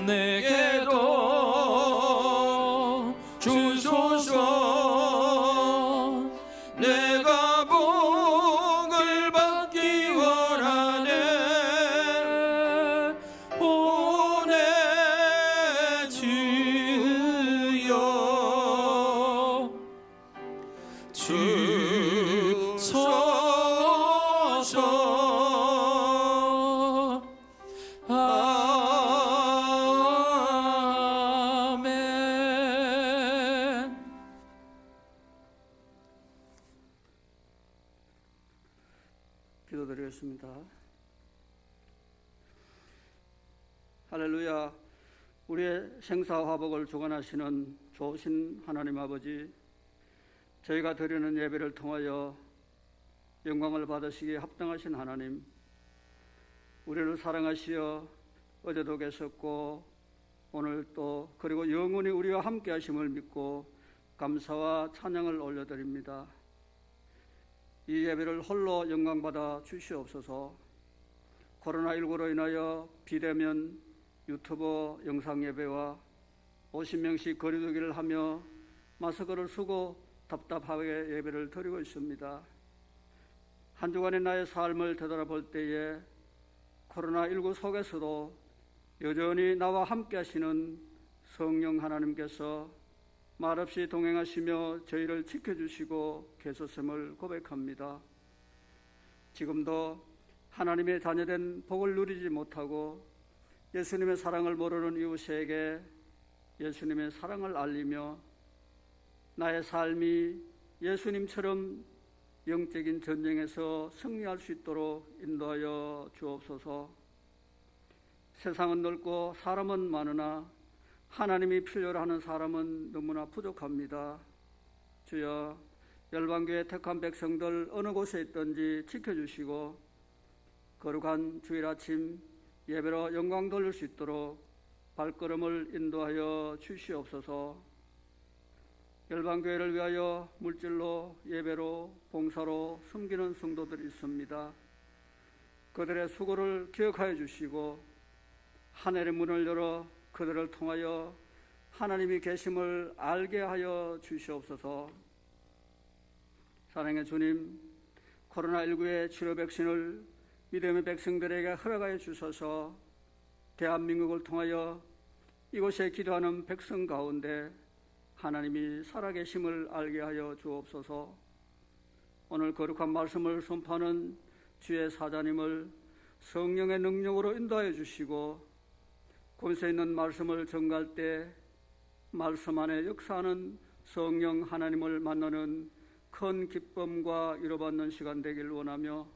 내게도 주소서. 내가 복을 받기 원하네. 보내주여 주소서. 아멘. 기도드리겠습니다. 할렐루야. 우리의 생사화복을 주관하시는 좋으신 하나님 아버지, 저희가 드리는 예배를 통하여 영광을 받으시기에 합당하신 하나님, 우리를 사랑하시어 어제도 계셨고 오늘 또 그리고 영원히 우리와 함께 하심을 믿고 감사와 찬양을 올려드립니다. 이 예배를 홀로 영광받아 주시옵소서. 코로나19로 인하여 비대면 유튜브 영상 예배와 50명씩 거리두기를 하며 마스크를 쓰고 답답하게 예배를 드리고 있습니다. 한 주간의 나의 삶을 되돌아볼 때에 코로나19 속에서도 여전히 나와 함께 하시는 성령 하나님께서 말없이 동행하시며 저희를 지켜주시고 계셨음을 고백합니다. 지금도 하나님의 자녀된 복을 누리지 못하고 예수님의 사랑을 모르는 이웃에게 예수님의 사랑을 알리며 나의 삶이 예수님처럼 영적인 전쟁에서 승리할 수 있도록 인도하여 주옵소서. 세상은 넓고 사람은 많으나 하나님이 필요로 하는 사람은 너무나 부족합니다. 주여, 열방교회 택한 백성들 어느 곳에 있든지 지켜주시고 거룩한 주일 아침 예배로 영광 돌릴 수 있도록 발걸음을 인도하여 주시옵소서. 열방교회를 위하여 물질로, 예배로, 봉사로 섬기는 성도들이 있습니다. 그들의 수고를 기억하여 주시고 하늘의 문을 열어 그들을 통하여 하나님이 계심을 알게 하여 주시옵소서. 사랑의 주님, 코로나19의 치료 백신을 믿음의 백성들에게 허락하여 주셔서 대한민국을 통하여 이곳에 기도하는 백성 가운데 하나님이 살아계심을 알게 하여 주옵소서. 오늘 거룩한 말씀을 선포하는 주의 사자님을 성령의 능력으로 인도하여 주시고 권세 있는 말씀을 전갈 때 말씀 안에 역사하는 성령 하나님을 만나는 큰 기쁨과 위로받는 시간 되길 원하며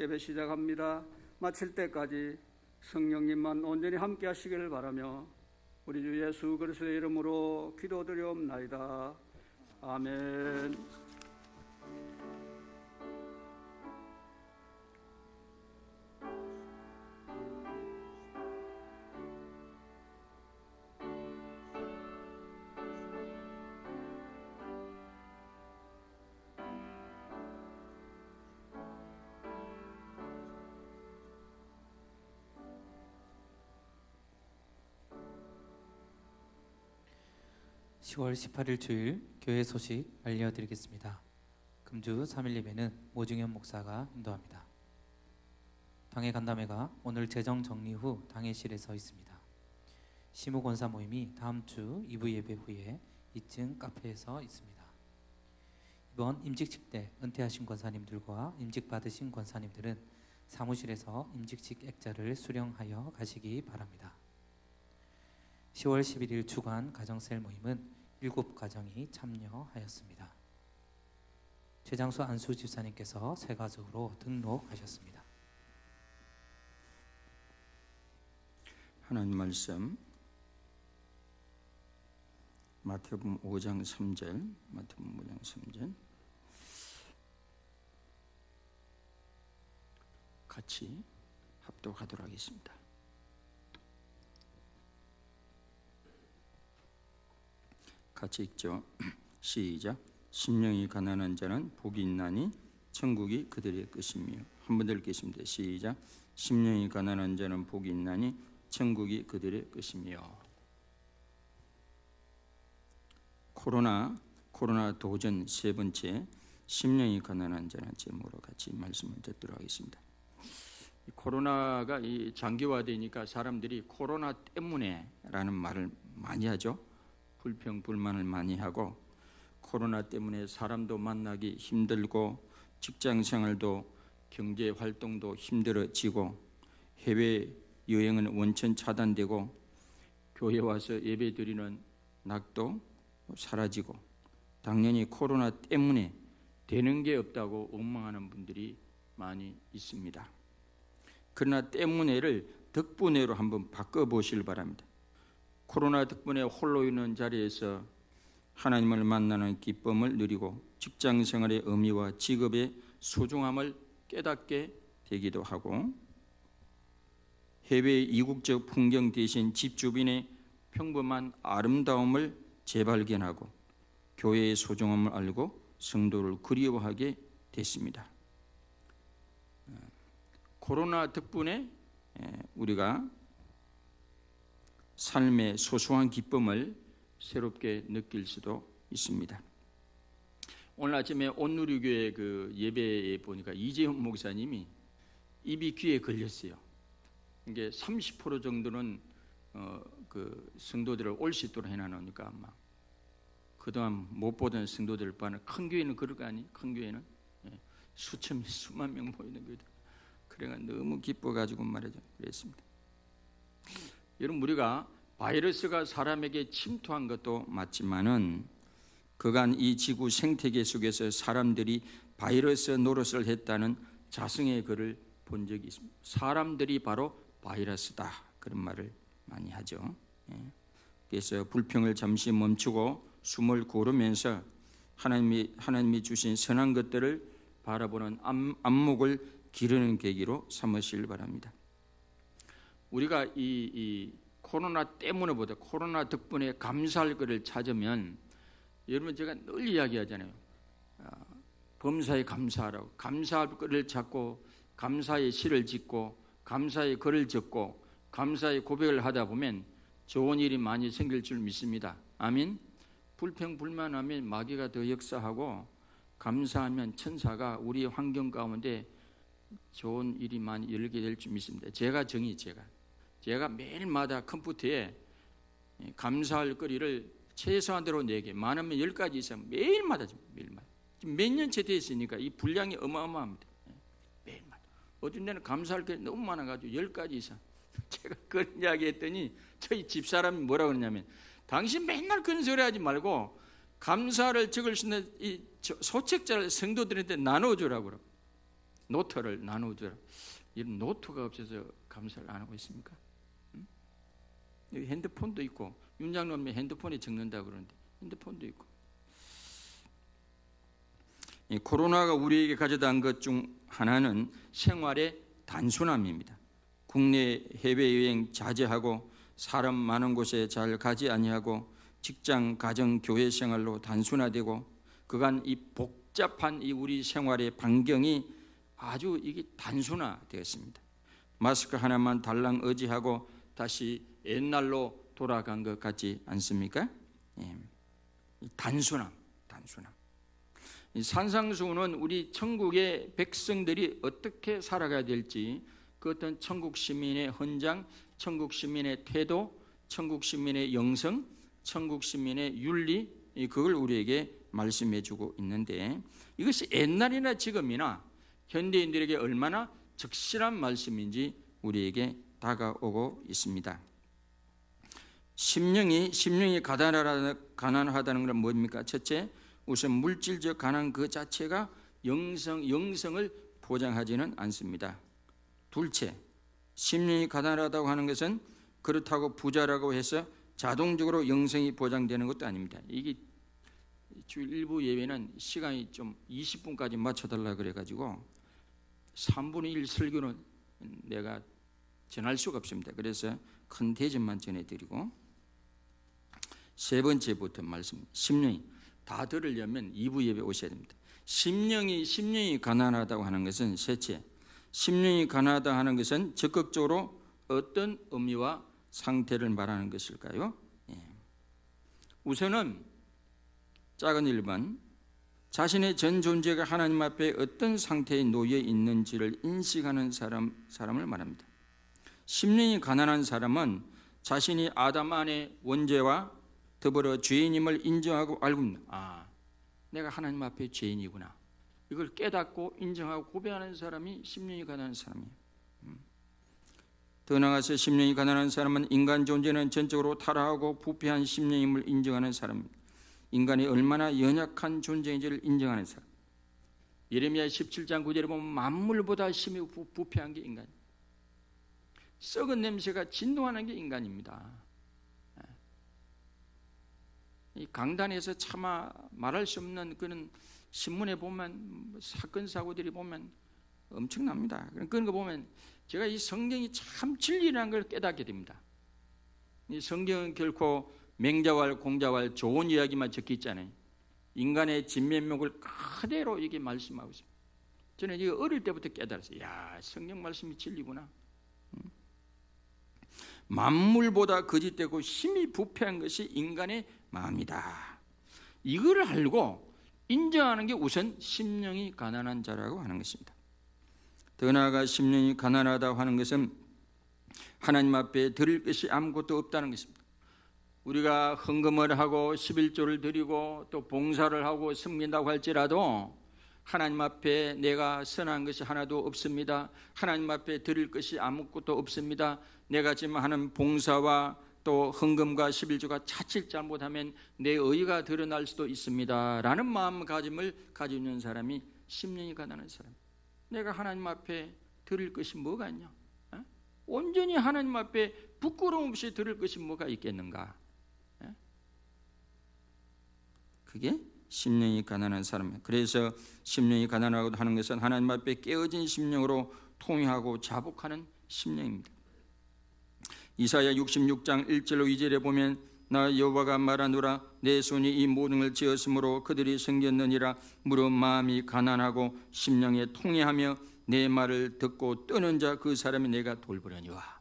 예배 시작합니다. 마칠 때까지 성령님만 온전히 함께 하시기를 바라며 우리 주 예수 그리스도의 이름으로 기도드리옵나이다. 아멘. 10월 18일 주일 교회 소식 알려드리겠습니다. 금주 3일 예배는 모중현 목사가 인도합니다. 당회 간담회가 오늘 재정 정리 후 당회실에 서 있습니다. 시무 권사 모임이 다음 주 2부 예배 후에 2층 카페에서 있습니다. 이번 임직식 때 은퇴하신 권사님들과 임직 받으신 권사님들은 사무실에서 임직식 액자를 수령하여 가시기 바랍니다. 10월 11일 주간 가정셀 모임은 7가정이 참여하였습니다. 최장수 안수 집사님께서 새 가족으로 등록하셨습니다. 하나님 말씀 마태복음 5장 3절, 마태복음 5장 3절 같이 합독하도록 하겠습니다. 같이 읽죠. 시작. 심령이 가난한 자는 복이 있나니 천국이 그들의 것이며. 한 번 더 읽겠습니다. 시작. 심령이 가난한 자는 복이 있나니 천국이 그들의 것이며. 코로나 도전 세 번째, 심령이 가난한 자라는 제목으로 같이 말씀을 듣도록 하겠습니다. 코로나가 장기화되니까 사람들이 코로나 때문에라는 말을 많이 하죠. 불평 불만을 많이 하고, 코로나 때문에 사람도 만나기 힘들고 직장 생활도 경제 활동도 힘들어지고 해외 여행은 원천 차단되고 교회 와서 예배 드리는 낙도 사라지고, 당연히 코로나 때문에 되는 게 없다고 원망하는 분들이 많이 있습니다. 그러나 때문에를 덕분에로 한번 바꿔보시길 바랍니다. 코로나 덕분에 홀로 있는 자리에서 하나님을 만나는 기쁨을 누리고 직장 생활의 의미와 직업의 소중함을 깨닫게 되기도 하고, 해외 이국적 풍경 대신 집 주변의 평범한 아름다움을 재발견하고 교회의 소중함을 알고 성도를 그리워하게 됐습니다. 코로나 덕분에 우리가 삶의 소소한 기쁨을 새롭게 느낄 수도 있습니다. 오늘 아침에 온누리교회 그 예배에 보니까 이재훈 목사님이 입이 귀에 걸렸어요. 이게 30% 정도는 그 성도들을 올 수 있도록 해놔놓으니까 아마 그동안 못 보던 성도들 반은, 큰 교회는 그럴 거 아니? 큰 교회는 수천 수만 명 모이는 거다. 그래가 너무 기뻐가지고 말이죠. 그랬습니다. 여러분, 우리가 바이러스가 사람에게 침투한 것도 맞지만은 그간 이 지구 생태계 속에서 사람들이 바이러스 노릇을 했다는 자성의 글을 본 적이 있습니다. 사람들이 바로 바이러스다, 그런 말을 많이 하죠. 그래서 불평을 잠시 멈추고 숨을 고르면서 하나님이 주신 선한 것들을 바라보는 안목을 기르는 계기로 삼으시길 바랍니다. 우리가 이 코로나 때문에보다 코로나 덕분에 감사할 것을 찾으면, 여러분 제가 늘 이야기하잖아요. 범사에 감사하라고. 감사할 것을 찾고 감사의 시를 짓고 감사의 글을 적고 감사의 고백을 하다 보면 좋은 일이 많이 생길 줄 믿습니다. 아멘. 불평불만하면 마귀가 더 역사하고, 감사하면 천사가 우리 환경 가운데 좋은 일이 많이 열리게 될 줄 믿습니다. 제가 매일마다 컴퓨터에 감사할 거리를 최소한대로 4개, 많으면 10가지 이상 매일마다 지금 몇 년째 됐으니까 이 분량이 어마어마합니다. 매일마다. 어떤 데는 감사할 게 너무 많아가지고 10가지 이상. 제가 그런 이야기 했더니 저희 집사람이 뭐라고 그러냐면, 당신 맨날 그런 소리 하지 말고 감사를 적을 수 있는 이 소책자를 성도들한테 나눠주라고 그러고, 노트를 나눠주라. 이런 노트가 없어서 감사를 안 하고 있습니까? 여기 핸드폰도 있고, 윤장로님 핸드폰에 적는다고 그러는데 핸드폰도 있고. 이 코로나가 우리에게 가져다 온 것 중 하나는 생활의 단순함입니다. 국내 해외여행 자제하고 사람 많은 곳에 잘 가지 아니하고 직장, 가정, 교회 생활로 단순화되고, 그간 이 복잡한 이 우리 생활의 반경이 아주 이게 단순화되었습니다. 마스크 하나만 달랑 의지하고 다시 옛날로 돌아간 것 같지 않습니까? 단순함. 이 산상수훈은 우리 천국의 백성들이 어떻게 살아가야 될지, 그 어떤 천국 시민의 헌장, 천국 시민의 태도, 천국 시민의 영성, 천국 시민의 윤리, 그걸 우리에게 말씀해 주고 있는데, 이것이 옛날이나 지금이나 현대인들에게 얼마나 적실한 말씀인지 우리에게 다가오고 있습니다. 심령이 가난하다는 건 뭡니까? 첫째, 우선 물질적 가난 그 자체가 영성을 보장하지는 않습니다. 둘째, 심령이 가난하다고 하는 것은 그렇다고 부자라고 해서 자동적으로 영성이 보장되는 것도 아닙니다. 이게 주일 일부 예배는 시간이 좀 20분까지 맞춰달라 그래가지고 3분의 1 설교는 내가 전할 수가 없습니다. 그래서 큰 대접만 전해드리고, 세 번째부터 말씀, 심령이 다 들으려면 2부 예배 오셔야 됩니다. 심령이 가난하다고 하는 것은 셋째, 심령이 가난하다 하는 것은 적극적으로 어떤 의미와 상태를 말하는 것일까요? 우선은 작은 1번, 자신의 전 존재가 하나님 앞에 어떤 상태에 놓여 있는지를 인식하는 사람을 말합니다. 심령이 가난한 사람은 자신이 아담 안의 원죄와 더불어 죄인임을 인정하고 알고 있는, 내가 하나님 앞에 죄인이구나, 이걸 깨닫고 인정하고 고백하는 사람이 심령이 가난한 사람이에요. 더 나아가서 심령이 가난한 사람은 인간 존재는 전적으로 타락하고 부패한 심령임을 인정하는 사람입니다. 인간이 얼마나 연약한 존재인지를 인정하는 사람. 예레미야 17장 9절에 보면 만물보다 심히 부패한 게 인간이에요. 썩은 냄새가 진동하는 게 인간입니다. 이 강단에서 차마 말할 수 없는 그런 신문에 보면 사건 사고들이 보면 엄청납니다. 그런 거 보면 제가 이 성경이 참 진리라는 걸 깨닫게 됩니다. 이 성경은 결코 맹자왈 공자왈 좋은 이야기만 적혀 있잖아요. 인간의 진면목을 그대로 이게 말씀하고 있습니다. 저는 이거 어릴 때부터 깨달았어요. 야, 성경 말씀이 진리구나. 만물보다 거짓되고 힘이 부패한 것이 인간의 마음이다. 이걸 알고 인정하는 게 우선 심령이 가난한 자라고 하는 것입니다. 더 나아가 심령이 가난하다고 하는 것은 하나님 앞에 드릴 것이 아무것도 없다는 것입니다. 우리가 헌금을 하고 11조를 드리고 또 봉사를 하고 섬긴다고 할지라도 하나님 앞에 내가 선한 것이 하나도 없습니다. 하나님 앞에 드릴 것이 아무것도 없습니다. 내가 지금 하는 봉사와 또 헌금과 11조가 자칫 잘못하면 내 의의가 드러날 수도 있습니다 라는 마음가짐을 가지고 있는 사람이 심령이 가난한 사람. 내가 하나님 앞에 드릴 것이 뭐가 있냐? 온전히 하나님 앞에 부끄러움 없이 드릴 것이 뭐가 있겠는가? 그게 심령이 가난한 사람이에요. 그래서 심령이 가난하고 하는 것은 하나님 앞에 깨어진 심령으로 통회하고 자복하는 심령입니다. 이사야 66장 1절로 2절에 보면 나 여호와가 말하노라 내 손이 이 모든 걸 지었으므로 그들이 생겼느니라. 무릇 마음이 가난하고 심령에 통회하며 내 말을 듣고 떠는 자 그 사람이 내가 돌보려니와.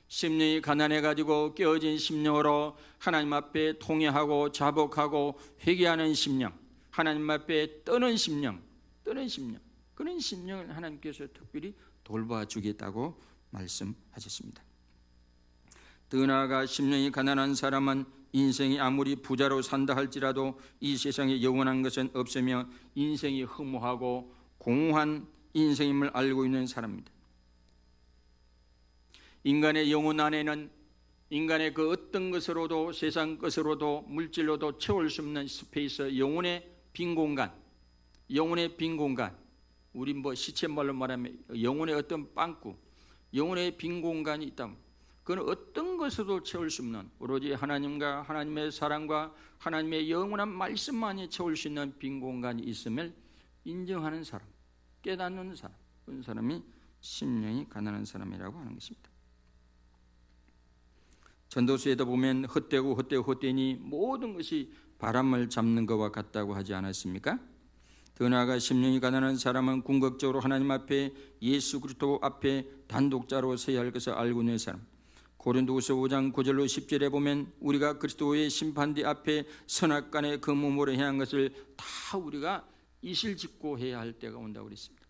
심령이 가난해가지고 깨어진 심령으로 하나님 앞에 통회하고 자복하고 회개하는 심령, 하나님 앞에 떠는 심령, 그런 심령을 하나님께서 특별히 돌봐 주겠다고 말씀하셨습니다. 더 나아가 심령이 가난한 사람은 인생이 아무리 부자로 산다 할지라도 이 세상에 영원한 것은 없으며 인생이 허무하고 공허한 인생임을 알고 있는 사람입니다. 인간의 영혼 안에는 인간의 그 어떤 것으로도 세상 것으로도 물질로도 채울 수 없는 스페이스, 영혼의 빈 공간, 우리 시쳇말로 말하면 영혼의 어떤 빵꾸, 영혼의 빈 공간이 있다면 그건 어떤 것으로도 채울 수 없는 오로지 하나님과 하나님의 사랑과 하나님의 영원한 말씀만이 채울 수 있는 빈 공간이 있음을 인정하는 사람, 깨닫는 사람, 그런 사람이 심령이 가난한 사람이라고 하는 것입니다. 전도서에도 보면 헛되니 모든 것이 바람을 잡는 것과 같다고 하지 않았습니까? 더 나아가 심령이 가난한 사람은 궁극적으로 하나님 앞에 예수 그리스도 앞에 단독자로 서야 할 것을 알고 있는 사람. 고린도후서 5장 9절로 10절에 보면 우리가 그리스도의 심판대 앞에 선악간의 그 몸으로 행한 것을 다 우리가 이실직고 해야 할 때가 온다고 그랬습니다.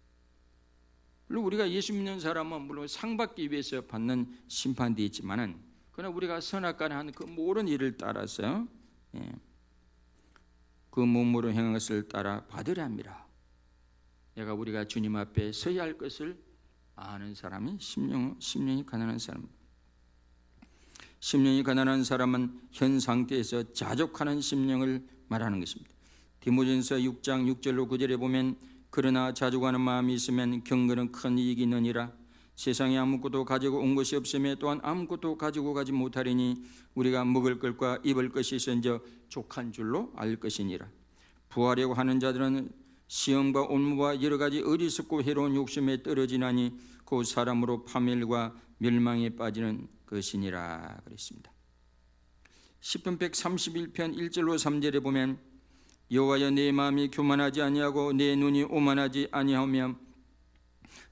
물론 우리가 예수 믿는 사람은 물론 상 받기 위해서 받는 심판대 있지만은 그러나 우리가 선악간에 하는 그 모든 일을 따라서 그 몸으로 행한 것을 따라 받으려 합니다. 우리가 주님 앞에 서야 할 것을 아는 사람이 심령이 가난한 사람입니다. 심령이 가난한 사람은 현 상태에서 자족하는 심령을 말하는 것입니다. 디모전서 6장 6절로 9절에 보면 그러나 자족하는 마음이 있으면 경건은 큰 이익이 있느니라. 세상에 아무것도 가지고 온 것이 없으며 또한 아무것도 가지고 가지 못하리니 우리가 먹을 것과 입을 것이 있은저 족한 줄로 알 것이니라. 부하려고 하는 자들은 시험과 온무와 여러 가지 어리석고 해로운 욕심에 떨어지나니 그 사람으로 파멸과 멸망에 빠지는 것이니라 그랬습니다. 시편 131편 1절로 3절에 보면 여호와여 내 마음이 교만하지 아니하고 내 눈이 오만하지 아니하며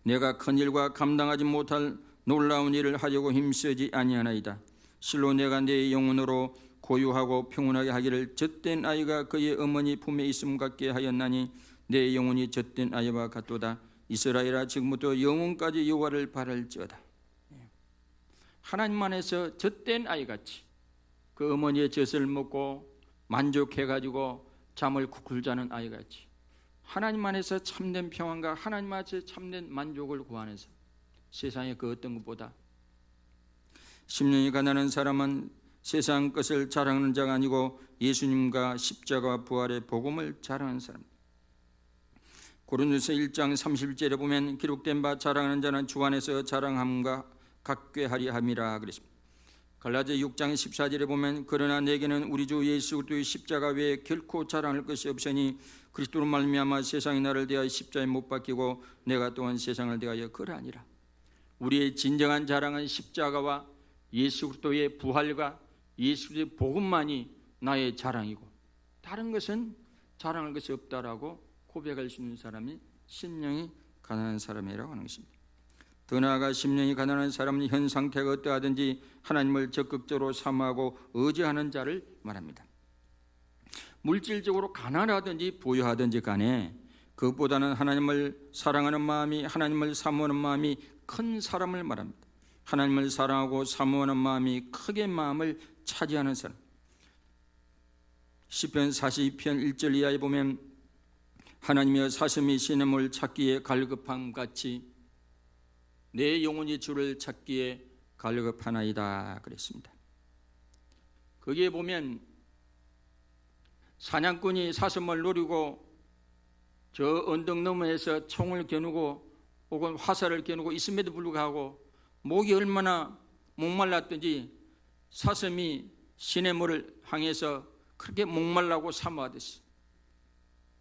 내가 큰 일과 감당하지 못할 놀라운 일을 하려고 힘쓰지 아니하나이다. 실로 내가 내 영혼으로 고요하고 평온하게 하기를 젖된 아이가 그의 어머니 품에 있음 같게 하였나니 내 영혼이 젖된 아이와 같도다. 이스라엘아 지금부터 영혼까지 여호와를 바랄지어다. 하나님 안에서 젖된 아이같이 그 어머니의 젖을 먹고 만족해가지고 잠을 쿨쿨 자는 아이같이 하나님 안에서 참된 평안과 하나님 안에서 참된 만족을 구하면서 세상의 그 어떤 것보다 심령이 가난한 사람은 세상 것을 자랑하는 자가 아니고 예수님과 십자가와 부활의 복음을 자랑하는 사람입니다. 고린도서 1장 30절에 보면 기록된 바 자랑하는 자는 주 안에서 자랑함과 같게 하리 함이라 그랬습니다. 갈라디아 6장 14절에 보면 그러나 내게는 우리 주 예수 그리스도의 십자가 외에 결코 자랑할 것이 없으니 그리스도로 말미암아 세상이 나를 대하여 십자가에 못 박히고 내가 또한 세상을 대하여 그러하니라. 우리의 진정한 자랑은 십자가와 예수 그리스도의 부활과 예수 그리스도의 복음만이 나의 자랑이고 다른 것은 자랑할 것이 없다라고 고백할 수 있는 사람이 심령이 가난한 사람이라고 하는 것입니다. 더 나아가 심령이 가난한 사람은 현 상태가 어떠하든지 하나님을 적극적으로 사모하고 의지하는 자를 말합니다. 물질적으로 가난하든지 부유하든지 간에 그것보다는 하나님을 사랑하는 마음이, 하나님을 사모하는 마음이 큰 사람을 말합니다. 하나님을 사랑하고 사모하는 마음이 크게 마음을 차지하는 사람. 시편 42편 1절 이하에 보면 하나님이여 사슴이 시냇물 찾기에 갈급함 같이 내 영혼이 주를 찾기에 갈급하나이다 그랬습니다. 거기에 보면 사냥꾼이 사슴을 노리고 저 언덕 너머에서 총을 겨누고 혹은 화살을 겨누고 있음에도 불구하고 목이 얼마나 목말랐든지 사슴이 시냇물을 향해서 그렇게 목말라고 사모하듯이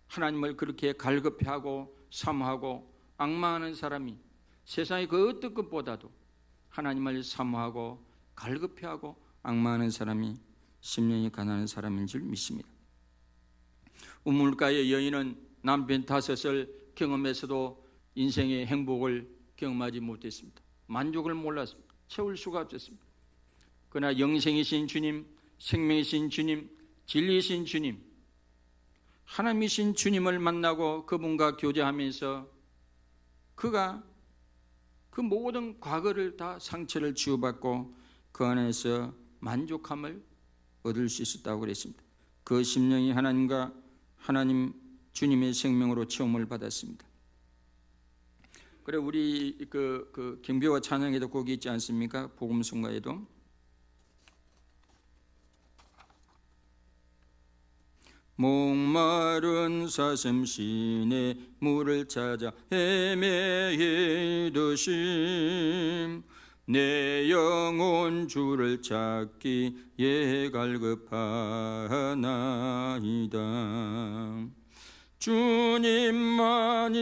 하나님을 그렇게 갈급해하고 사모하고 앙망하는 사람이 세상의 그 어떤 것보다도 하나님을 사모하고 갈급해하고 앙망하는 사람이 심령이 가난한 사람인 줄 믿습니다. 우물가의 여인은 남편 5을 경험해서도 인생의 행복을 경험하지 못했습니다. 만족을 몰랐습니다. 채울 수가 없었습니다. 그러나 영생이신 주님, 생명이신 주님, 진리이신 주님, 하나님이신 주님을 만나고 그분과 교제하면서 그가 그 모든 과거를 다 상처를 치유받고 그 안에서 만족함을 얻을 수 있었다고 그랬습니다. 그 심령이 하나님과 하나님 주님의 생명으로 체험을 받았습니다. 그래 우리 그 경배와 찬양에도 곡이 있지 않습니까? 복음성가에도 목마른 사슴 시내 물을 찾아 헤매이듯이 내 영혼 주를 찾기에 갈급하나이다. 주님만이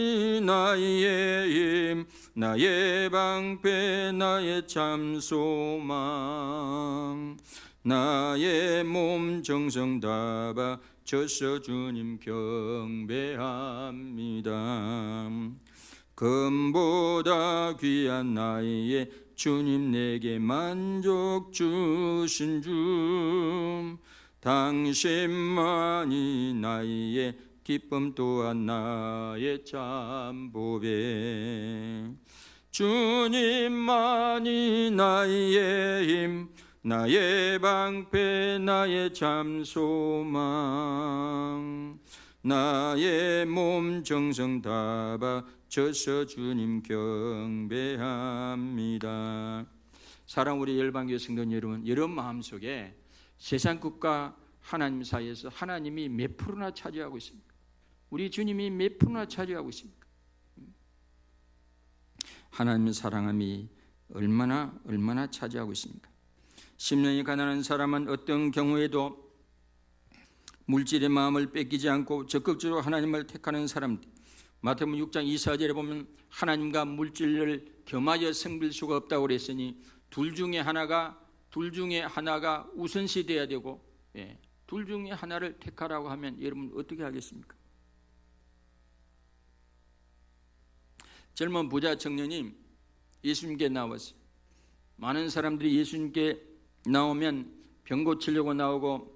나의 힘, 나의 방패, 나의 참 소망, 나의 몸 정성 다 바쳐서 주님 경배합니다. 금보다 귀한 나의 주님 내게 만족 주신 주, 당신만이 나의 기쁨 또한 나의 참 보배. 주님만이 나의 힘, 나의 방패, 나의 참 소망, 나의 몸 정성 다 바쳐서 주님 경배합니다. 사랑 우리 열방교회 성도 여러분, 여러분 마음속에 세상 것과 하나님 사이에서 하나님이 몇 프로나 차지하고 있습니까? 우리 주님이 몇 프로나 차지하고 있습니까? 하나님의 사랑함이 얼마나 차지하고 있습니까? 심령이 가난한 사람은 어떤 경우에도 물질의 마음을 뺏기지 않고 적극적으로 하나님을 택하는 사람들. 마태복음 6장 24절에 보면 하나님과 물질을 겸하여 섬길 수가 없다고 그랬으니 둘 중에 하나가 우선시 돼야 되고, 둘 중에 하나를 택하라고 하면 여러분 어떻게 하겠습니까? 젊은 부자 청년이 예수님께 나왔어요. 많은 사람들이 예수님께 나오면 병 고치려고 나오고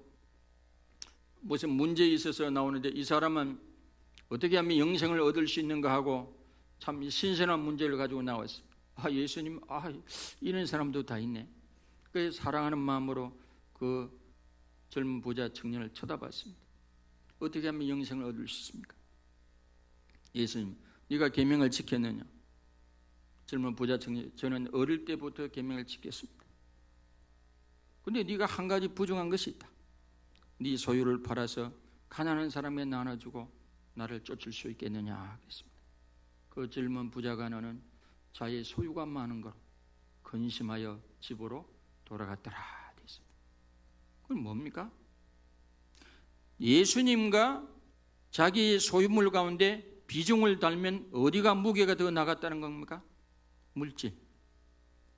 무슨 문제 있어서 나오는데 이 사람은 어떻게 하면 영생을 얻을 수 있는가 하고 참 신선한 문제를 가지고 나왔어요. 예수님, 이런 사람도 다 있네. 그래서 사랑하는 마음으로 그 젊은 부자 청년을 쳐다봤습니다. 어떻게 하면 영생을 얻을 수 있습니까? 예수님, 네가 계명을 지켰느냐? 젊은 부자 청년, 저는 어릴 때부터 계명을 지켰습니다. 근데 네가 한 가지 부정한 것이 있다. 네 소유를 팔아서 가난한 사람에 나눠주고 나를 쫓을 수 있겠느냐 그랬습니다. 그 젊은 부자가 너는 자의 소유가 많은 거로 근심하여 집으로 돌아갔더라 됐습니다. 그건 뭡니까? 예수님과 자기의 소유물 가운데 비중을 달면 어디가 무게가 더 나갔다는 겁니까? 물질,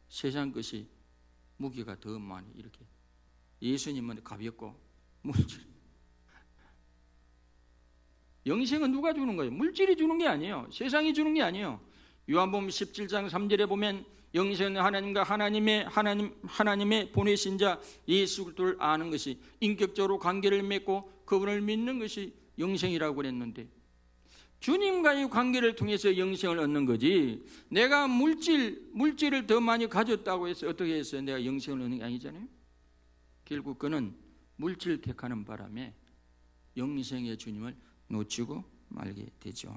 세상 것이 무게가 더 많이 이렇게. 예수님은 가볍고 물질. 영생은 누가 주는 거예요? 물질이 주는 게 아니에요. 세상이 주는 게 아니에요. 요한복음 17장 3절에 보면 영생은 하나님과 하나님의 보내신 자 예수 그리스도를 아는 것이, 인격적으로 관계를 맺고 그분을 믿는 것이 영생이라고 그랬는데, 주님과의 관계를 통해서 영생을 얻는 거지, 내가 물질을 더 많이 가졌다고 해서 어떻게 해서 내가 영생을 얻는 게 아니잖아요. 결국 그는 물질 택하는 바람에 영생의 주님을 놓치고 말게 되죠.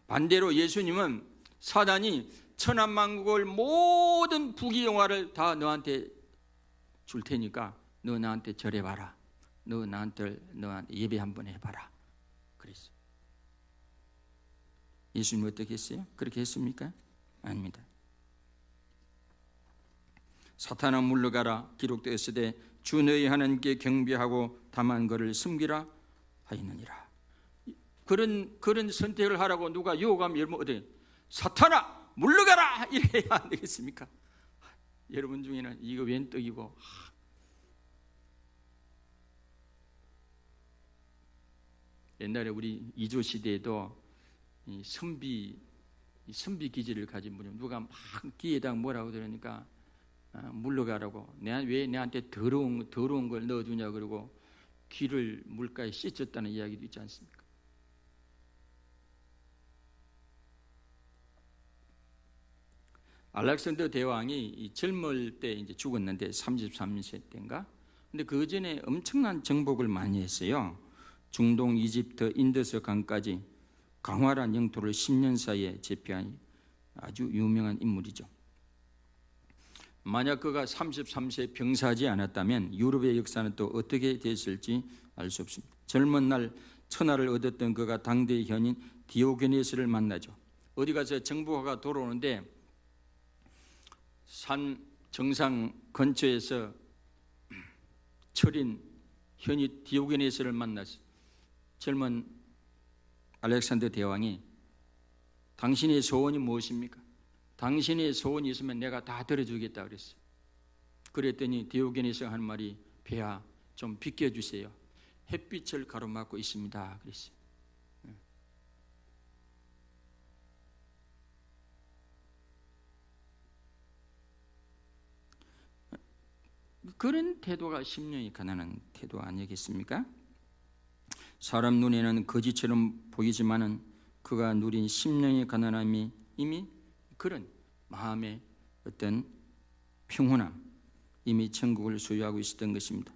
반대로 예수님은 사단이 천하만국을 모든 부귀영화를 다 너한테 줄 테니까 너 나한테 절해봐라, 너 나한테 예배 한번 해봐라 그랬어요. 예수님 어떻게 했어요? 그렇게 했습니까? 아닙니다. 사탄아 물러가라, 기록되었으되 주 너희 하나님께 경배하고 다만 그를 섬기라 하였느니라. 그런 선택을 하라고 누가 유혹하면 여러분 어떻게, 사탄아 물러가라 이래야 안 되겠습니까? 여러분 중에는 이거 웬 떡이고, 옛날에 우리 이조 시대에도 이 선비 기질을 가진 분이 누가 막 귀에다 뭐라고 그러니까 물러가라고, 왜 내한테 더러운 걸 넣어주냐 그러고 귀를 물가에 씻었다는 이야기도 있지 않습니까? 알렉산더 대왕이 젊을 때 이제 죽었는데 33세 때인가? 근데 그 전에 엄청난 정복을 많이 했어요. 중동, 이집트, 인더스 강까지 강활한 영토를 10년 사이에 제패한 아주 유명한 인물이죠. 만약 그가 33세에 병사하지 않았다면 유럽의 역사는 또 어떻게 됐을지 알 수 없습니다. 젊은 날 천하를 얻었던 그가 당대의 현인 디오게네스를 만나죠. 어디 가서 정부가 돌아오는데 산 정상 근처에서 철인 현인 디오게네스를 만났어요. 젊은 알렉산더 대왕이 당신의 소원이 무엇입니까? 당신의 소원이 있으면 내가 다 들어주겠다 그랬어요. 그랬더니 디오게네스가 한 말이, 폐하 좀 비켜주세요. 햇빛을 가로막고 있습니다 그랬어요. 그런 태도가 심령이 가난한 태도 아니겠습니까? 사람 눈에는 거지처럼 보이지만은 그가 누린 심령의 가난함이 이미 그런 마음의 어떤 평온함, 이미 천국을 소유하고 있었던 것입니다.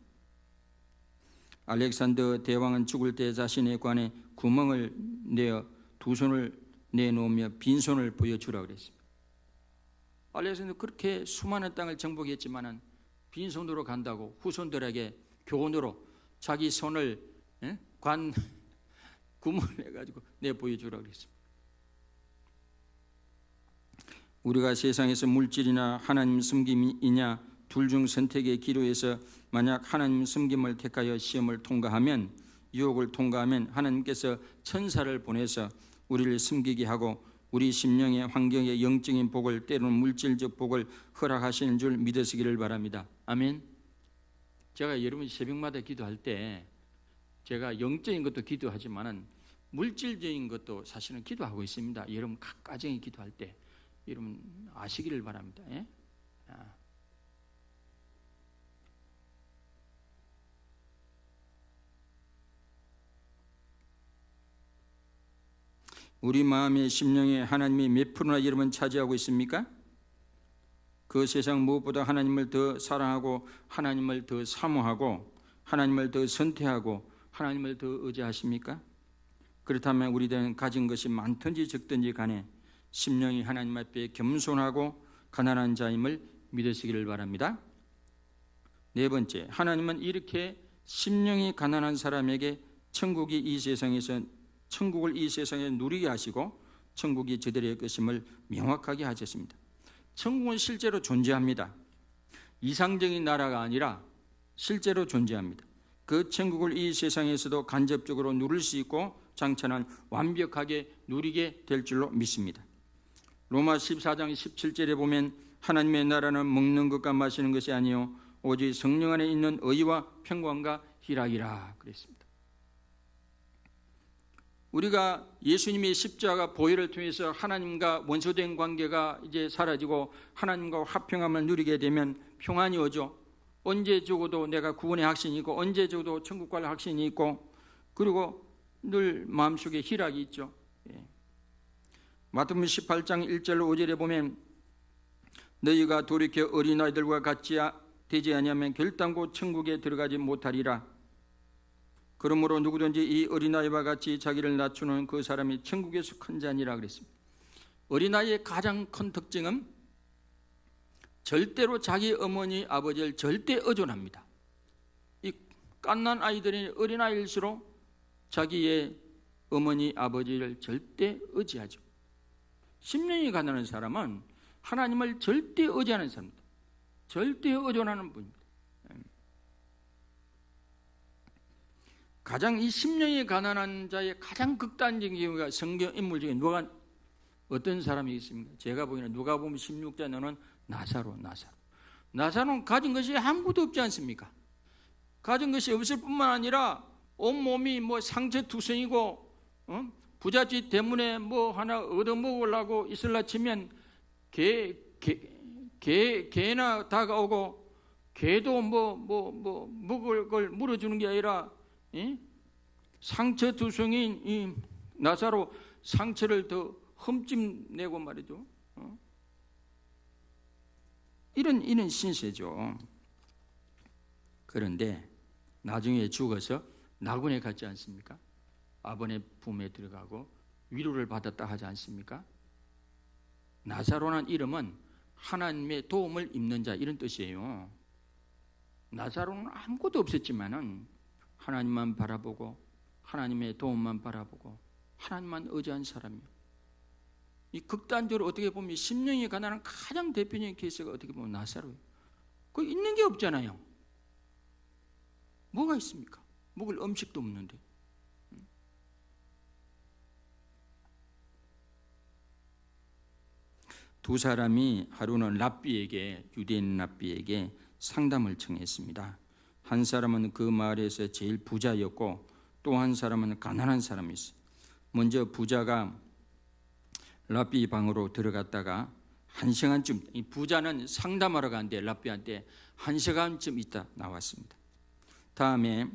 알렉산더 대왕은 죽을 때 자신의 관에 구멍을 내어 두 손을 내놓으며 빈손을 보여주라 그랬습니다. 알렉산더 그렇게 수많은 땅을 정복했지만은 빈손으로 간다고 후손들에게 교훈으로 자기 손을 관 구멍을 내가지고 내 보여주라 그랬습니다. 우리가 세상에서 물질이나 하나님 섬김이냐 둘 중 선택의 기로에서 만약 하나님 섬김을 택하여 시험을 통과하면, 유혹을 통과하면 하나님께서 천사를 보내서 우리를 섬기게 하고 우리 심령의 환경의 영적인 복을, 때로는 물질적 복을 허락하시는 줄 믿으시기를 바랍니다. 아멘. 제가 여러분 새벽마다 기도할 때 제가 영적인 것도 기도하지만은 물질적인 것도 사실은 기도하고 있습니다. 여러분 각 가정에 기도할 때 여러분 아시기를 바랍니다. 예? 우리 마음의 심령에 하나님이 몇 프로나 여러분 차지하고 있습니까? 그 세상 무엇보다 하나님을 더 사랑하고 하나님을 더 사모하고 하나님을 더 선택하고 하나님을 더 의지하십니까? 그렇다면 우리들은 가진 것이 많든지 적든지 간에 심령이 하나님 앞에 겸손하고 가난한 자임을 믿으시기를 바랍니다. 네 번째, 하나님은 이렇게 심령이 가난한 사람에게 천국을 이 세상에 누리게 하시고 천국이 저들의 것임을 명확하게 하셨습니다. 천국은 실제로 존재합니다. 이상적인 나라가 아니라 실제로 존재합니다. 그 천국을 이 세상에서도 간접적으로 누릴 수 있고 장차는 완벽하게 누리게 될 줄로 믿습니다. 로마 14장 17절에 보면 하나님의 나라는 먹는 것과 마시는 것이 아니요 오직 성령 안에 있는 의와 평강과 희락이라 그랬습니다. 우리가 예수님의 십자가 보혈을 통해서 하나님과 원수된 관계가 이제 사라지고 하나님과 화평함을 누리게 되면 평안이 오죠. 언제 죽어도 내가 구원의 확신이 있고 언제 죽어도 천국 갈 확신이 있고 그리고 늘 마음속에 희락이 있죠. 마태복음 18장 1절 5절에 보면 너희가 돌이켜 어린아이들과 같이 되지 아니하면 결단코 천국에 들어가지 못하리라. 그러므로 누구든지 이 어린아이와 같이 자기를 낮추는 그 사람이 천국에 속한 자니라 그랬습니다. 어린아이의 가장 큰 특징은 절대로 자기 어머니 아버지를 절대 의존합니다. 이 갓난 아이들이 어린아이일수록 자기의 어머니 아버지를 절대 의지하죠. 심령이 가난한 사람은 하나님을 절대 의지하는 사람입니다. 절대 의존하는 분입니다. 가장 이 심령이 가난한 자의 가장 극단적인 경우가 성경 인물 중에 누가 어떤 사람이 있습니까? 제가 보기에는 누가복음 16장에는 나사로는 가진 것이 아무것도 없지 않습니까? 가진 것이 없을 뿐만 아니라 온몸이 뭐 상처투성이고 부잣집 때문에 뭐 하나 얻어먹으려고 있을라 치면 개나 다가오고 개도 뭐 먹을 걸 물어주는 게 아니라 상처투성인 이 나사로 상처를 더 흠집내고 말이죠. 이런 신세죠. 그런데 나중에 죽어서 낙원에 갔지 않습니까? 아버지의 품에 들어가고 위로를 받았다 하지 않습니까? 나사로라는 이름은 하나님의 도움을 입는 자 이런 뜻이에요. 나사로는 아무것도 없었지만은 하나님만 바라보고 하나님의 도움만 바라보고 하나님만 의지한 사람이에요. 이 극단적으로 어떻게 보면 심령이 가난한 가장 대표적인 케이스가 어떻게 보면 나사로예요. 그 있는 게 없잖아요. 뭐가 있습니까? 먹을 음식도 없는데. 두 사람이 하루는 유대인 랍비에게 상담을 청했습니다. 한 사람은 그 마을에서 제일 부자였고 또 한 사람은 가난한 사람이 있어요. 먼저 부자가 랍비 방으로 들어갔다가 1시간쯤, 이 부자는 상담하러 갔는데 랍비한테 1시간쯤 있다 나왔습니다. 다음에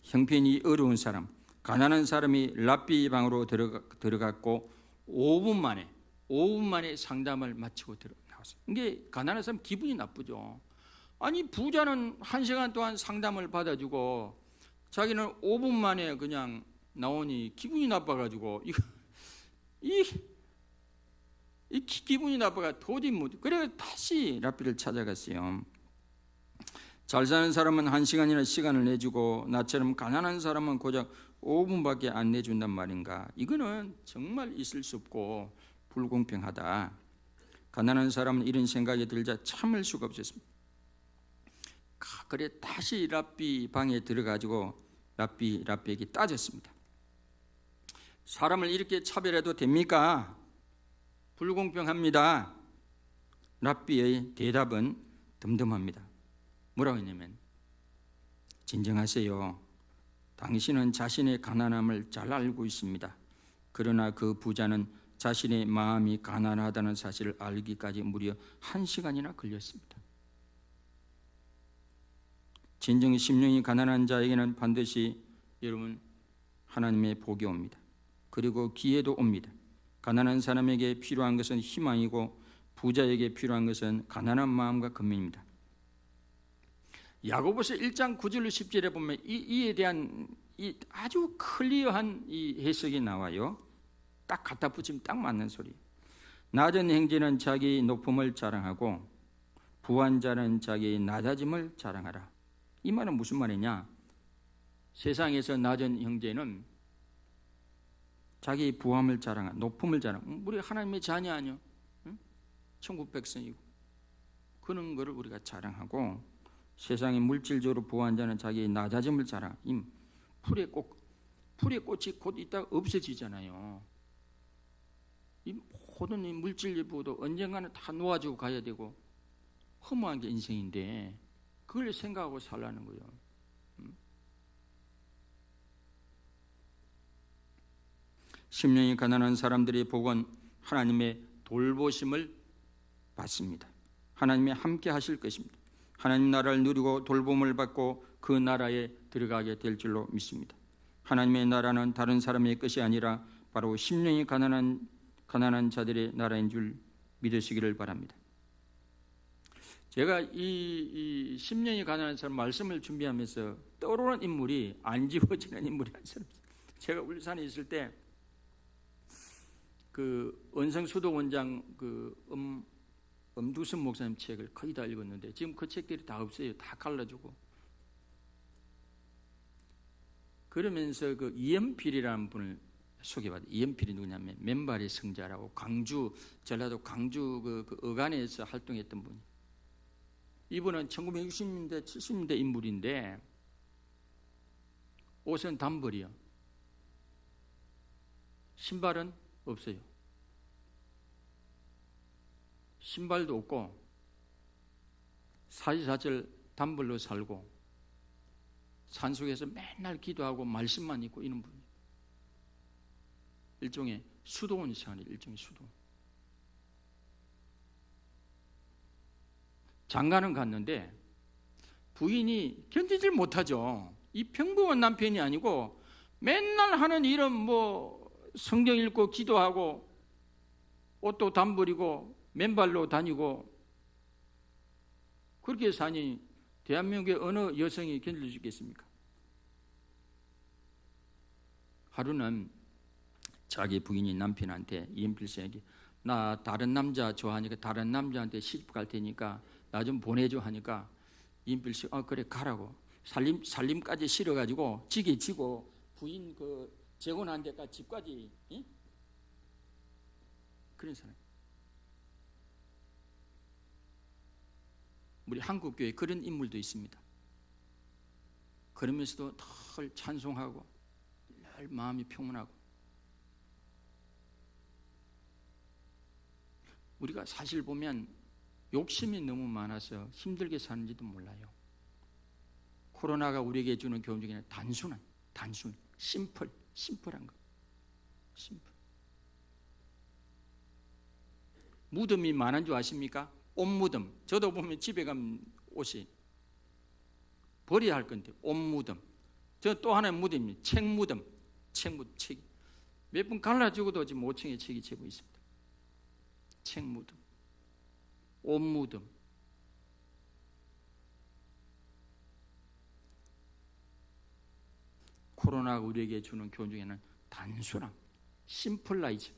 형편이 어려운 사람, 가난한 사람이 랍비 방으로 들어갔고 5분 만에 상담을 마치고 나왔어요. 이게 가난한 사람 기분이 나쁘죠. 아니 부자는 1시간 동안 상담을 받아주고 자기는 5분 만에 그냥 나오니 기분이 나빠가지고 이 기분이 나빠가 도저히 못. 그래 다시 랍비를 찾아갔어요. 잘 사는 사람은 1시간이나 시간을 내주고 나처럼 가난한 사람은 고작 5분밖에 안 내준단 말인가. 이거는 정말 있을 수 없고 불공평하다. 가난한 사람은 이런 생각이 들자 참을 수가 없었습니다. 그래 다시 랍비 방에 들어가지고 랍비에게 따졌습니다. 사람을 이렇게 차별해도 됩니까? 불공평합니다. 랍비의 대답은 덤덤합니다. 뭐라고 했냐면 진정하세요. 당신은 자신의 가난함을 잘 알고 있습니다. 그러나 그 부자는 자신의 마음이 가난하다는 사실을 알기까지 무려 1시간이나 걸렸습니다. 진정 심령이 가난한 자에게는 반드시 여러분 하나님의 복이 옵니다. 그리고 기회도 옵니다. 가난한 사람에게 필요한 것은 희망이고 부자에게 필요한 것은 가난한 마음과 근면입니다. 야고보서 1장 9절로 10절에 보면 이에 대한 이 아주 클리어한 이 해석이 나와요. 딱 갖다 붙이면 딱 맞는 소리. 낮은 형제는 자기 높음을 자랑하고 부한 자는 자기 낮아짐을 자랑하라. 이 말은 무슨 말이냐? 세상에서 낮은 형제는 자기 부함을 자랑하, 높음을 자랑. 우리 하나님의 자녀 아니요? 응? 천국 백성이고 그런 거를 우리가 자랑하고, 세상의 물질적으로 부한 자는 자기 낮아짐을 자랑. 풀의 꽃이 곧 있다가 없어지잖아요. 이 모든 이 물질의 부도 언젠가는 다 놓아지고 가야 되고 허무한 게 인생인데 그걸 생각하고 살라는 거예요. 심령이 가난한 사람들의 복은 하나님의 돌보심을 받습니다. 하나님이 함께 하실 것입니다. 하나님 나라를 누리고 돌봄을 받고 그 나라에 들어가게 될 줄로 믿습니다. 하나님의 나라는 다른 사람의 것이 아니라 바로 심령이 가난한 자들의 나라인 줄 믿으시기를 바랍니다. 제가 이 심령이 가난한 사람 말씀을 준비하면서 떠오르는 인물이 안 지워지는 인물이 한 사람. 제가 울산에 있을 때 그 은성 수도 원장 그 엄두선 목사님 책을 거의 다 읽었는데 지금 그 책들이 다 없어요. 다 갈라주고. 그러면서 그 이연필이라는 분을 소개받아요. 이연필이 누구냐면 맨발의 성자라고 전라도 광주 그 어간에서 활동했던 분이. 이분은 1960년대 70년대 인물인데 옷은 단벌이요. 신발은 없어요. 신발도 없고 사시사철 단벌로 살고 산속에서 맨날 기도하고 말씀만 읽고 이런 분이에요. 일종의 수도원 생활이에요. 일종의 수도원. 장가는 갔는데 부인이 견디질 못하죠. 이 평범한 남편이 아니고 맨날 하는 일은 뭐 성경 읽고 기도하고 옷도 단벌이고 맨발로 다니고 그렇게 사니 대한민국의 어느 여성이 견딜 수 있겠습니까? 하루는 자기 부인이 남편한테 이연필씨에게 나 다른 남자 좋아하니까 다른 남자한테 시집 갈 테니까 나 좀 보내줘 하니까 이연필씨 그래 가라고 살림까지 실어가지고 지게 지고 부인 그 재혼한 데까지 집까지 그런 사람. 우리 한국교회에 그런 인물도 있습니다. 그러면서도 늘 찬송하고 늘 마음이 평온하고. 우리가 사실 보면 욕심이 너무 많아서 힘들게 사는지도 몰라요. 코로나가 우리에게 주는 교훈 중에는 단순, 심플한 거. 심플. 무덤이 많은 줄 아십니까? 옷 무덤. 저도 보면 집에 가면 옷이 버려야 할 건데 옷 무덤. 저 또 하나의 무덤이 책 무덤. 책이 몇 번 갈라주고도 지금 5층에 책이 재고 있습니다. 책 무덤, 옷 무덤. 코로나가 우리에게 주는 교훈 중에는 단순함, 심플라이즈,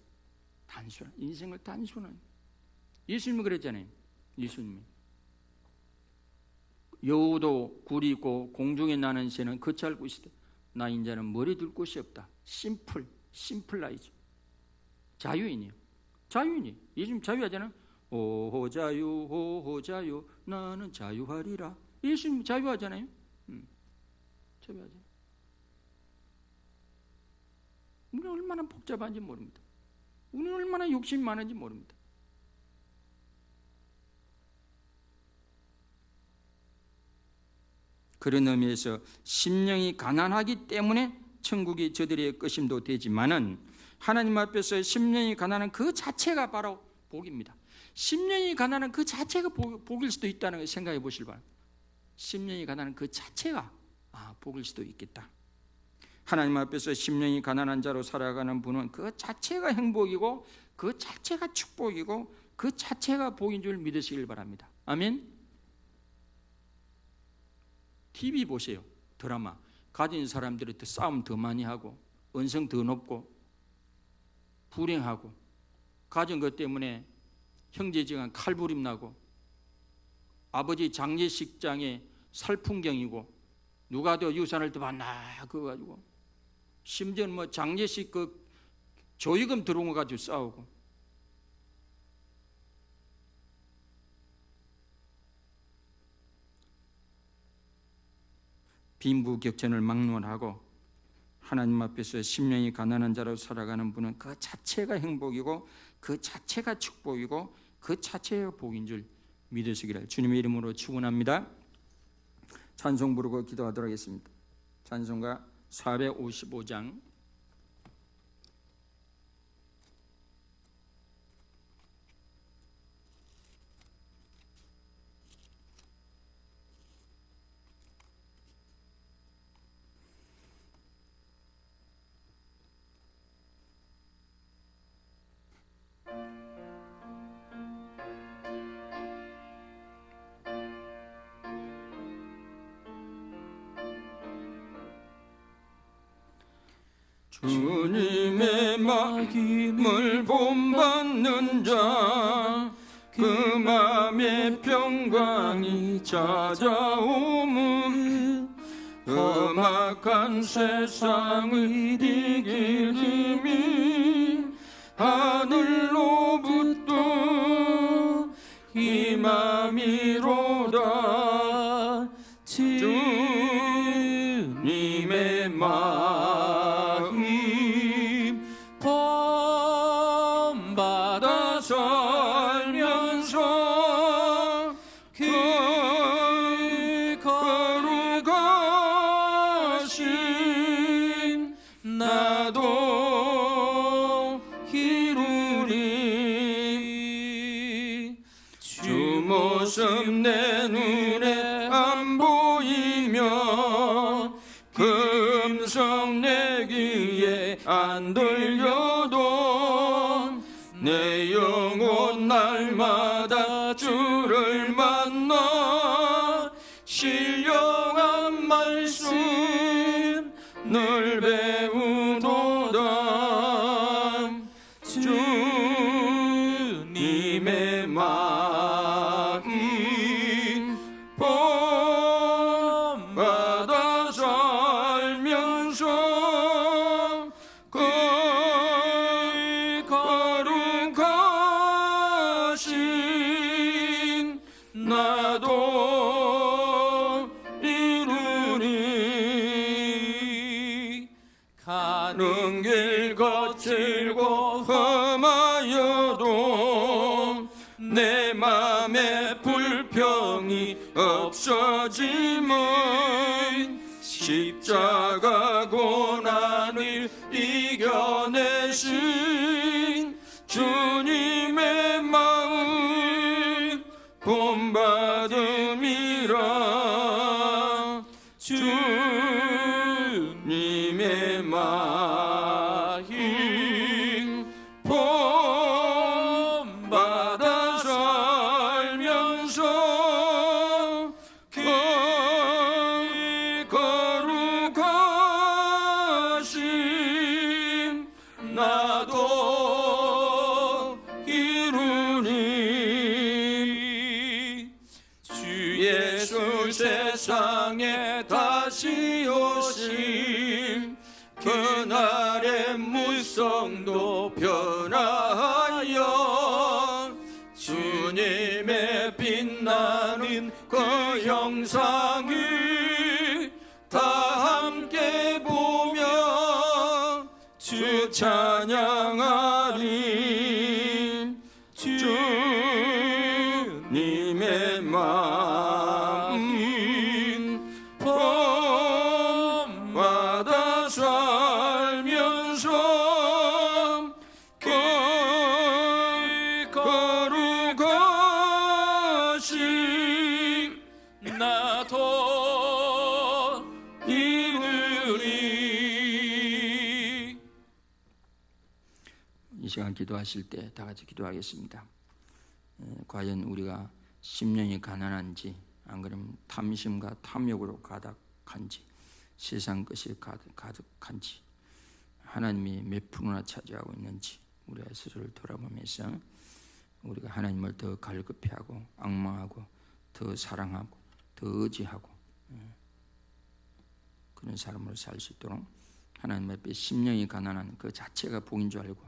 단순함, 인생을 단순한. 예수님이 그랬잖아요. 예수님이 여우도 굴이 있고 공중에 나는 새는 거처할 곳이 있다. 나 인자는 머리 둘 곳이 없다. 심플라이즈. 자유인이요. 예수님 자유하잖아요. 오호 자유 나는 자유하리라. 예수님 자유하잖아요. 자유하잖아요. 우리는 얼마나 복잡한지 모릅니다. 우리는 얼마나 욕심이 많은지 모릅니다. 그런 의미에서 심령이 가난하기 때문에 천국이 저들의 것임도 되지만은 하나님 앞에서 10년이 가난한 그 자체가 바로 복입니다. 10년이 가난한 그 자체가 복일 수도 있다는 걸 생각해 보실 바랍니다. 10년이 가난한 그 자체가 복일 수도 있겠다. 하나님 앞에서 10년이 가난한 자로 살아가는 분은 그 자체가 행복이고 그 자체가 축복이고 그 자체가 복인 줄 믿으시길 바랍니다. 아멘. TV 보세요. 드라마. 가진 사람들이 더 싸움 더 많이 하고 언성 더 높고 불행하고 가진 것 때문에 형제지간 칼부림 나고 아버지 장례식장에 살풍경이고 누가 더 유산을 더 받나 그거 가지고 심지어는 뭐 장례식 그 조의금 들어온 거 가지고 싸우고 빈부격전을 막론하고 하나님 앞에서 10년이 가난한 자로 살아가는 분은 그 자체가 행복이고 그 자체가 축복이고 그 자체가 복인 줄 믿으시기를 주님의 이름으로 축원합니다. 찬송 부르고 기도하도록 하겠습니다. 찬송가 455장 주님의 마음을 본받는 자 그 맘에 평강이 찾아오면 험악한 세상을 이길 힘이 하늘로부터 임함이로다. 주님의 마음 본받아 살면서 그 거룩하신 나도 이루리. 주 모습 내 눈에 안 보이며 그 음성 내 귀에 안 들려도 내 영혼 날마다 주를 만나 신령한 말씀 늘 배우도다. 주님의 마음 본받아 살면서 그 거룩하신 나도 이루리. 가는 길 거칠고 험하여도 내 맘에 불평이 없어짐은 십자가 고난을 이겨내신 주님의 마음 본받음이라. 주님의 마음 본받아 살면서 그 거룩하신 나도 이루니. 주 예수 세상에 다시 오심 그날의 무성도 변하여 주님의 빛나는 그 영상을 다 함께 보며 주 찬양하리. 주님의 마음 본받아 살면서 더 이르리. 이 시간 기도하실 때 다 같이 기도하겠습니다. 과연 우리가 심령이 가난한지, 안 그러면 탐심과 탐욕으로 가득한지, 세상 것이 가득한지, 하나님이 몇 프로나 차지하고 있는지 우리가 스스로를 돌아보면서 우리가 하나님을 더 갈급해하고 악망하고 더 사랑하고 더 의지하고 그런 사람으로 살 수 있도록 하나님 앞에 심령이 가난한 그 자체가 복인 줄 알고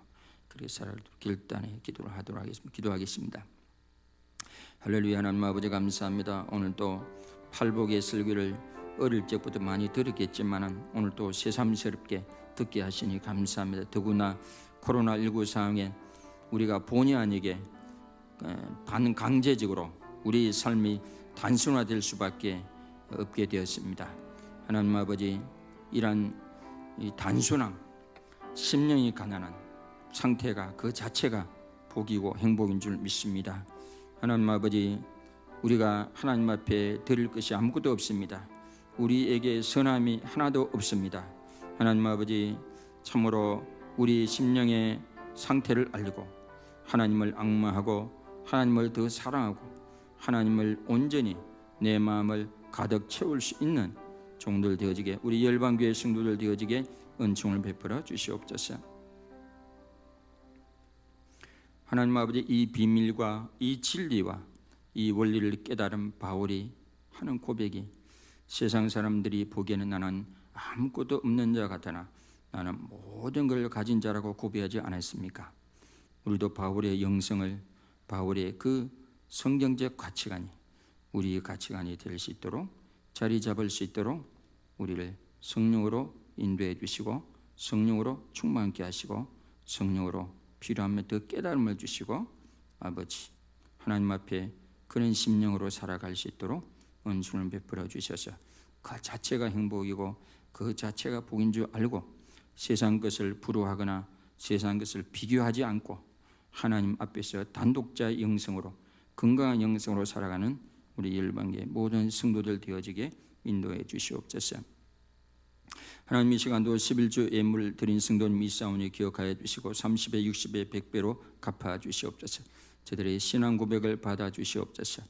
그렇게 살아갈 결단의 기도를 하도록 하겠습니다. 기도하겠습니다. 할렐루야. 하나님 아버지 감사합니다. 오늘 또 팔복의 설교를 어릴 적부터 많이 들었겠지만 오늘 또 새삼스럽게 듣게 하시니 감사합니다. 더구나 코로나19 상황에 우리가 본의 아니게 반강제적으로 우리 삶이 단순화될 수밖에 없게 되었습니다. 하나님 아버지, 이런 이 단순함, 심령이 가난한 상태가 그 자체가 복이고 행복인 줄 믿습니다. 하나님 아버지, 우리가 하나님 앞에 드릴 것이 아무것도 없습니다. 우리에게 선함이 하나도 없습니다. 하나님 아버지, 참으로 우리 심령의 상태를 알고 하나님을 앙망하고 하나님을 더 사랑하고 하나님을 온전히 내 마음을 가득 채울 수 있는 종들 되어지게, 우리 열방교회 성도들 되어지게 은총을 베풀어 주시옵소서. 하나님 아버지, 이 비밀과 이 진리와 이 원리를 깨달은 바울이 하는 고백이 세상 사람들이 보기에는 나는 아무것도 없는 자 같으나 나는 모든 걸 가진 자라고 고백하지 않았습니까? 우리도 바울의 영성을, 바울의 그 성경적 가치관이 우리의 가치관이 될 수 있도록, 자리 잡을 수 있도록 우리를 성령으로 인도해 주시고 성령으로 충만케 하시고 성령으로 필요하면 더 깨달음을 주시고, 아버지 하나님 앞에 그런 심령으로 살아갈 수 있도록 은총을 베풀어 주셔서 그 자체가 행복이고 그 자체가 복인 줄 알고 세상 것을 부러워하거나 세상 것을 비교하지 않고 하나님 앞에서 단독자의 영성으로, 건강한 영성으로 살아가는 우리 열방의 모든 성도들 되어지게 인도해 주시옵소서. 하나님, 이 시간도 11주 예물 드린 성도님 있사오니 기억하여 주시고 30배, 60배, 100배로 갚아 주시옵소서. 저들의 신앙 고백을 받아 주시옵소서.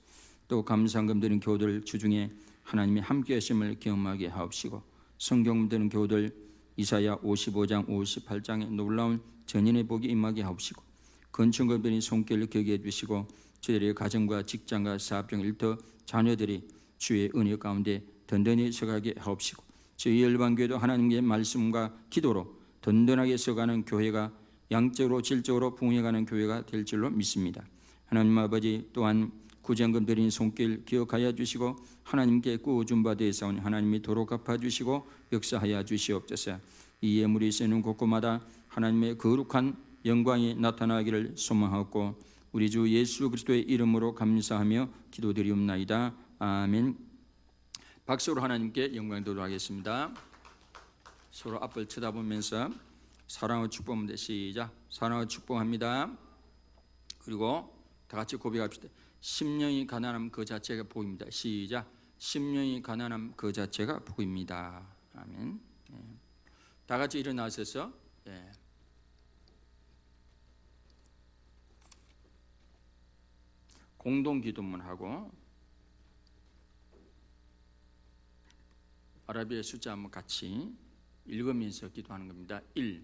또 감사금 드린 교우들 주중에 하나님이 함께 하심을 경험하게 하옵시고, 성경 드린 교우들 이사야 55장 58장의 놀라운 전인의 복이 임하게 하옵시고, 건축금 드린 손길을 격해 주시고 저들의 가정과 직장과 사업중 일터 자녀들이 주의 은혜 가운데 든든히 서가게 하옵시고, 저희 열방교회도 하나님의 말씀과 기도로 든든하게 서가는 교회가, 양적으로 질적으로 부흥해가는 교회가 될 줄로 믿습니다. 하나님 아버지, 또한 구제금 드린 손길 기억하여 주시고 하나님께 꾸준 바 되사오니 하나님이 도로 갚아주시고 역사하여 주시옵소서. 이 예물이 쓰는 곳곳마다 하나님의 거룩한 영광이 나타나기를 소망하고 우리 주 예수 그리스도의 이름으로 감사하며 기도드리옵나이다. 아멘. 박수로 하나님께 영광 돌아가겠습니다. 서로 앞을 쳐다보면서 사랑하고 축복합니다. 시작. 사랑하고 축복합니다. 그리고 다 같이 고백합시다. 심령이 가난함 그 자체가 복입니다. 시작. 심령이 가난함 그 자체가 복입니다. 아멘. 다 같이 일어나셔서 공동 기도문 하고 아라비아 숫자 한번 같이 읽으면서 기도하는 겁니다. 1.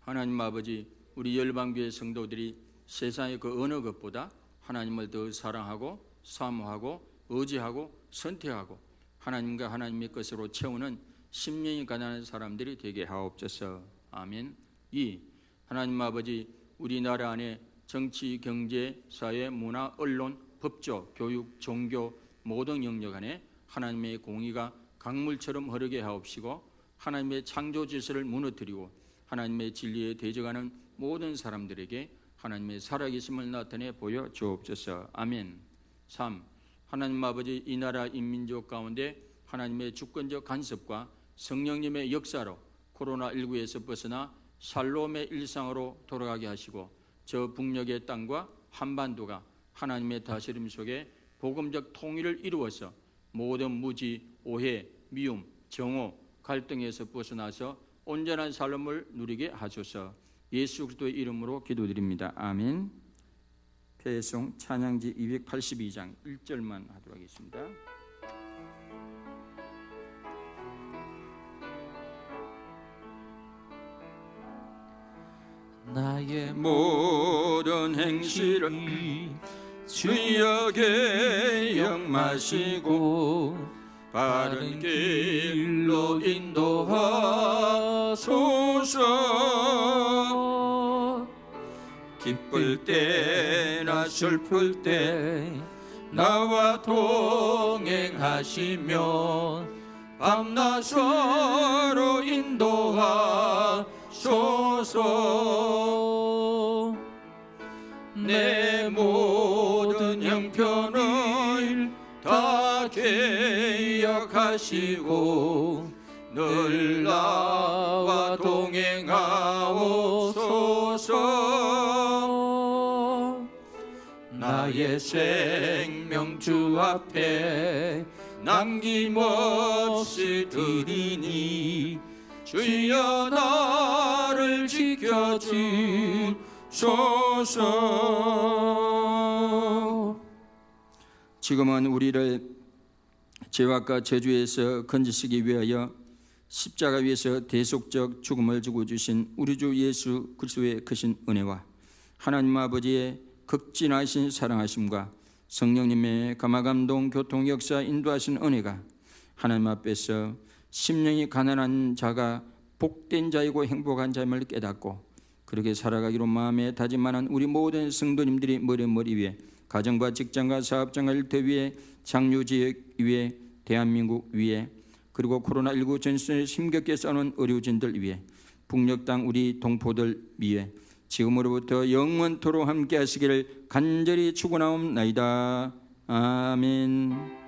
하나님 아버지, 우리 열방교회 성도들이 세상의 그 어느 것보다 하나님을 더 사랑하고 사모하고 의지하고 선택하고 하나님과 하나님의 것으로 채우는 심령이 가난한 사람들이 되게 하옵소서. 아멘. 2. 하나님 아버지, 우리나라 안에 정치, 경제, 사회, 문화, 언론, 법조, 교육, 종교 모든 영역 안에 하나님의 공의가 강물처럼 흐르게 하옵시고 하나님의 창조 질서를 무너뜨리고 하나님의 진리에 대적하는 모든 사람들에게 하나님의 살아계심을 나타내 보여 주옵소서. 아멘. 3. 하나님 아버지, 이 나라 인민족 가운데 하나님의 주권적 간섭과 성령님의 역사로 코로나19에서 벗어나 샬롬의 일상으로 돌아가게 하시고 저 북녘의 땅과 한반도가 하나님의 다스림 속에 복음적 통일을 이루어서 모든 무지, 오해, 미움, 정오, 갈등에서 벗어나서 온전한 삶을 누리게 하소서. 예수 그리스도의 이름으로 기도드립니다. 아멘. 배송 찬양지 282장 1절만 하도록 하겠습니다. 나의 모든 행실을 주역에 영마시고 바른 길로 인도하소서. 기쁠 때나 슬플 때 나와 동행하시며 밤낮 서로 인도하소서. 내 모든 형편을 다 기억하시고 늘 나와 동행하옵소서. 나의 생명 주 앞에 남김없이 드리니 주여 나를 지켜주소서. 지금은 우리를 죄악과 저주에서 건지시기 위하여 십자가 위에서 대속적 죽음을 주고 주신 우리 주 예수 그리스도의 크신 은혜와 하나님 아버지의 극진하신 사랑하심과 성령님의 감화감동 교통 역사 인도하신 은혜가 하나님 앞에서 심령이 가난한 자가 복된 자이고 행복한 자임을 깨닫고 그렇게 살아가기로 마음에 다짐하는 우리 모든 성도님들이 머리 위에 가정과 직장과 사업장과 일터 위에 장유지역 위에 대한민국 위에 그리고 코로나19 전선을 힘겹게 싸우는 의료진들 위에 북녘 땅 우리 동포들 위에 지금으로부터 영원토록 함께 하시기를 간절히 축원하옵나이다. 아멘.